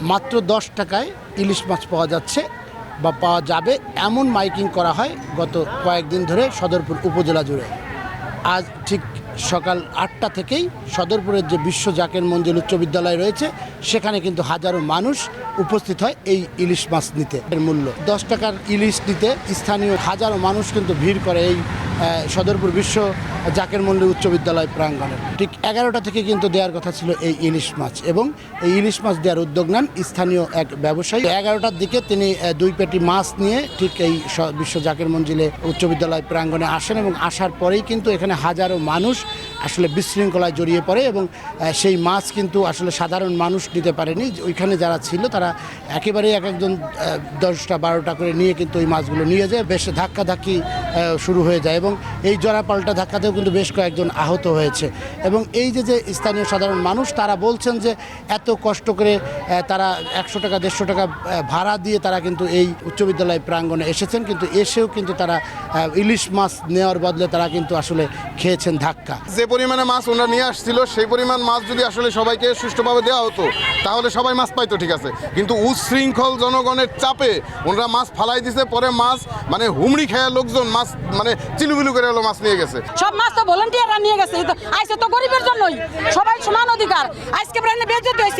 মাত্র 10 টাকায় ইলিশ মাছ পাওয়া যাচ্ছে বা পাওয়া যাবে এমন মাইকিং করা হয় গত কয়েকদিন ধরে সদরপুর উপজেলা জুড়ে। আজ ঠিক সকাল 8টা থেকেই সদরপুরের যে বিশ্ব জাকের মঞ্জিল উচ্চ বিদ্যালয় রয়েছে সেখানে কিন্তু হাজারো মানুষ উপস্থিত হয় এই ইলিশ মাছ নিতে। এর মূল্য 10 টাকার ইলিশ নিতে স্থানীয় হাজারো মানুষ কিন্তু ভিড় করে এই সদরপুর বিশ্ব জাকের মঞ্জিল উচ্চ বিদ্যালয় প্রাঙ্গণে। ঠিক 11টা থেকে কিন্তু দেওয়ার কথা ছিল এই ইলিশ মাছ, এবং এই ইলিশ মাছ দেওয়ার উদ্যোগ নেন স্থানীয় এক ব্যবসায়ী। 11টার দিকে তিনি 2 পেটি মাছ নিয়ে ঠিক এই বিশ্ব জাকের মঞ্জিলে উচ্চ বিদ্যালয় প্রাঙ্গণে আসেন, এবং আসার পরেই কিন্তু এখানে হাজারো মানুষ আসলে বিশৃঙ্খলায় জড়িয়ে পড়ে, এবং সেই মাছ কিন্তু আসলে সাধারণ মানুষ নিতে পারেনি। ওইখানে যারা ছিল তারা একেবারেই এক একজন 10টা 12টা করে নিয়ে কিন্তু ওই মাছগুলো নিয়ে যায়। বেশ ধাক্কাধাক্কি শুরু হয়ে যায়, এবং এই জোড়াপাল্টা ধাক্কাতেও কিন্তু বেশ কয়েকজন আহত হয়েছে। এবং এই যে স্থানীয় সাধারণ মানুষ তারা বলছেন যে এত কষ্ট করে তারা 100 টাকা 150 টাকা ভাড়া দিয়ে তারা কিন্তু এই উচ্চ বিদ্যালয় প্রাঙ্গণে এসেছেন, কিন্তু এসেও কিন্তু তারা ইলিশ মাছ নেওয়ার বদলে তারা কিন্তু আসলে খেয়েছেন ধাক্কা। যে পরিমাণে মাছ ওনারা নিয়ে আসছিল সেই পরিমাণ মাছ যদি আসলে সবাইকে সুষ্ঠুভাবে দেওয়া হতো তাহলে সবাই মাছ পাইতো, ঠিক আছে, কিন্তু উচ্ছৃঙ্খল জনগণের চাপে ওনারা মাছ ফালাই দিছে। পরে মাছ মানে হুমড়ি খেয়ে লোকজন মাছ মানে চিলুবিলু করে মাছ নিয়ে গেছে। সব মাছ তো ভলান্টিয়াররা নিয়ে গেছে, আইসে তো গরিবের জন্যই, সবাই সমান অধিকার। আজকে বেজতি হয়েছি।